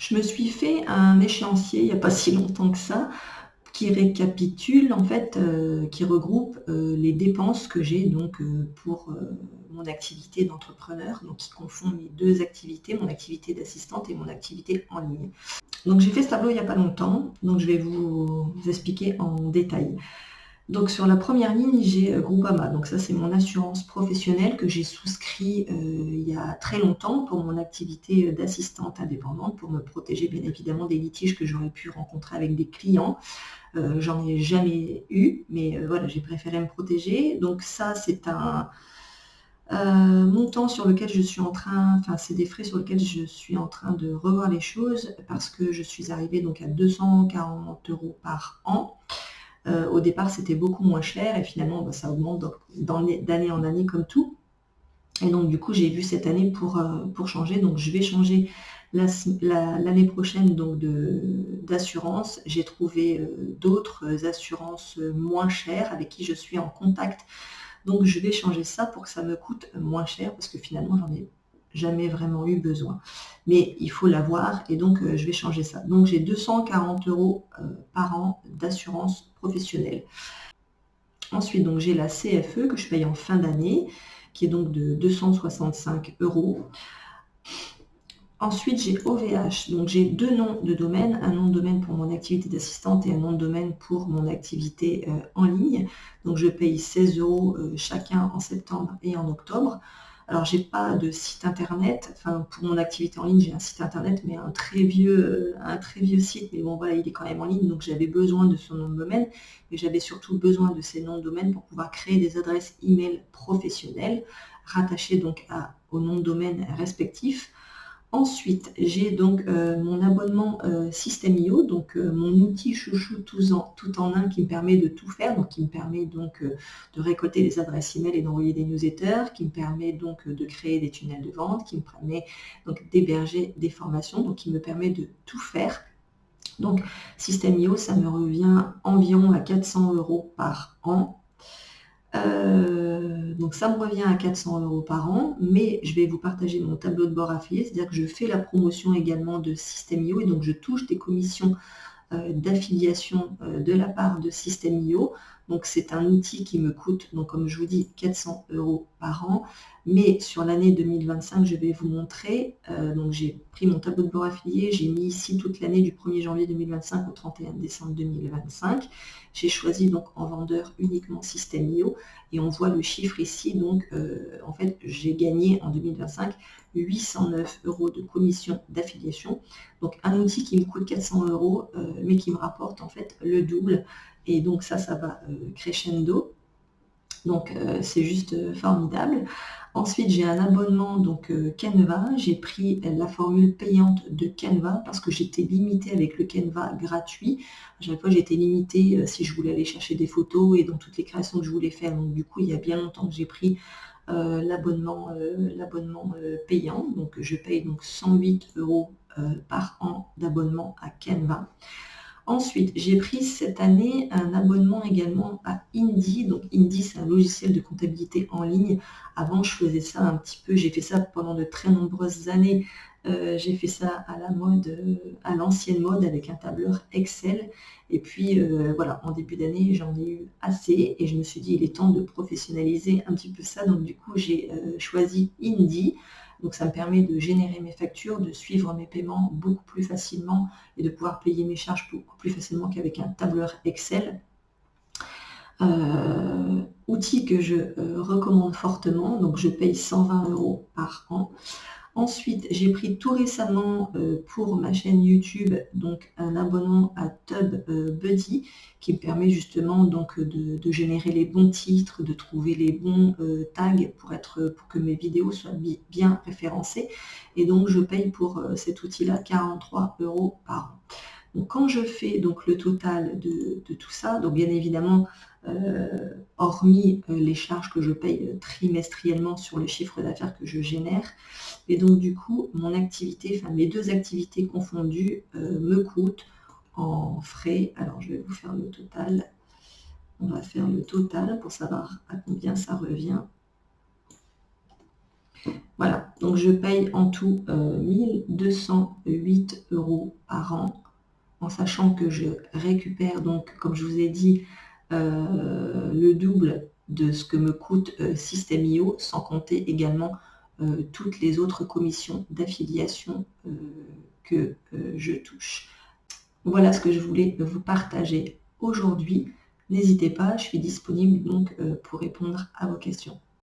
Je me suis fait un échéancier il n'y a pas si longtemps que ça, qui récapitule en fait, qui regroupe, les dépenses que j'ai donc, pour, mon activité d'entrepreneur, donc qui confond mes 2 activités, mon activité d'assistante et mon activité en ligne. Donc j'ai fait ce tableau il n'y a pas longtemps, donc je vais vous expliquer en détail. Donc sur la première ligne, j'ai Groupama. Donc ça, c'est mon assurance professionnelle que j'ai souscrit il y a très longtemps pour mon activité d'assistante indépendante, pour me protéger bien évidemment des litiges que j'aurais pu rencontrer avec des clients. J'en ai jamais eu, mais voilà, j'ai préféré me protéger. Donc ça, c'est un montant sur lequel je suis en train, enfin c'est des frais sur lesquels je suis en train de revoir les choses parce que je suis arrivée donc à 240 € par an. Au départ, c'était beaucoup moins cher et finalement, bah, ça augmente d'année en année comme tout. Et donc du coup, j'ai vu cette année pour changer. Donc je vais changer l'année prochaine donc d'assurance. J'ai trouvé d'autres assurances moins chères avec qui je suis en contact. Donc je vais changer ça pour que ça me coûte moins cher parce que finalement, j'en ai jamais vraiment eu besoin. Mais il faut l'avoir et donc je vais changer ça. Donc j'ai 240 € par an d'assurance professionnelle. Ensuite, donc j'ai la CFE que je paye en fin d'année, qui est donc de 265 €. Ensuite, j'ai OVH, donc j'ai 2 noms de domaine, un nom de domaine pour mon activité d'assistante et un nom de domaine pour mon activité en ligne. Donc je paye 16 € chacun en septembre et en octobre. Alors j'ai pas de site internet, enfin pour mon activité en ligne, j'ai un site internet, mais un très vieux site, mais bon voilà, il est quand même en ligne, donc j'avais besoin de son nom de domaine, mais j'avais surtout besoin de ces noms de domaine pour pouvoir créer des adresses email professionnelles, rattachées donc au nom de domaine respectif. Ensuite, j'ai donc mon abonnement System.io, donc mon outil chouchou tout en un qui me permet de tout faire, donc qui me permet donc de récolter des adresses email et d'envoyer des newsletters, qui me permet donc de créer des tunnels de vente, qui me permet donc d'héberger des formations, donc qui me permet de tout faire. Donc System.io, ça me revient environ à 400 € par an. Donc ça me revient à 400 € par an, mais je vais vous partager mon tableau de bord affilié, c'est-à-dire que je fais la promotion également de System.io et donc je touche des commissions d'affiliation de la part de System.io. Donc c'est un outil qui me coûte, donc comme je vous dis, 400 € par an. Mais sur l'année 2025, je vais vous montrer, donc j'ai pris mon tableau de bord affilié, j'ai mis ici toute l'année du 1er janvier 2025 au 31 décembre 2025. J'ai choisi donc en vendeur uniquement System.io et on voit le chiffre ici. Donc en fait, j'ai gagné en 2025 809 € de commission d'affiliation. Donc un outil qui me coûte 400 €, mais qui me rapporte en fait le double. Et donc ça va crescendo. Donc c'est juste formidable. Ensuite, j'ai un abonnement donc Canva. J'ai pris la formule payante de Canva parce que j'étais limitée avec le Canva gratuit. À chaque fois, j'étais limitée si je voulais aller chercher des photos et dans toutes les créations que je voulais faire. Donc du coup, il y a bien longtemps que j'ai pris l'abonnement payant. Donc je paye donc 108 € par an d'abonnement à Canva. Ensuite, j'ai pris cette année un abonnement également à Indy. Donc Indy, c'est un logiciel de comptabilité en ligne. Avant, je faisais ça un petit peu, j'ai fait ça pendant de très nombreuses années. J'ai fait ça à la mode, à l'ancienne mode avec un tableur Excel. Et puis voilà, en début d'année, j'en ai eu assez et je me suis dit, il est temps de professionnaliser un petit peu ça. Donc du coup, j'ai choisi Indy. Donc ça me permet de générer mes factures, de suivre mes paiements beaucoup plus facilement et de pouvoir payer mes charges beaucoup plus facilement qu'avec un tableur Excel. Outil que je recommande fortement, donc je paye 120 € par an. Ensuite, j'ai pris tout récemment pour ma chaîne YouTube donc un abonnement à TubeBuddy qui me permet justement donc de générer les bons titres, de trouver les bons tags pour que mes vidéos soient bien référencées. Et donc je paye pour cet outil-là 43 € par an. Donc quand je fais donc le total de tout ça, donc bien évidemment, hormis les charges que je paye trimestriellement sur le chiffre d'affaires que je génère, et donc du coup, mon activité, enfin mes 2 activités confondues, me coûtent en frais. Alors je vais vous faire le total. On va faire le total pour savoir à combien ça revient. Voilà, donc je paye en tout 1208 € par an, en sachant que je récupère donc, comme je vous ai dit, le double de ce que me coûte System.io, sans compter également toutes les autres commissions d'affiliation que je touche. Voilà ce que je voulais vous partager aujourd'hui. N'hésitez pas, je suis disponible donc pour répondre à vos questions.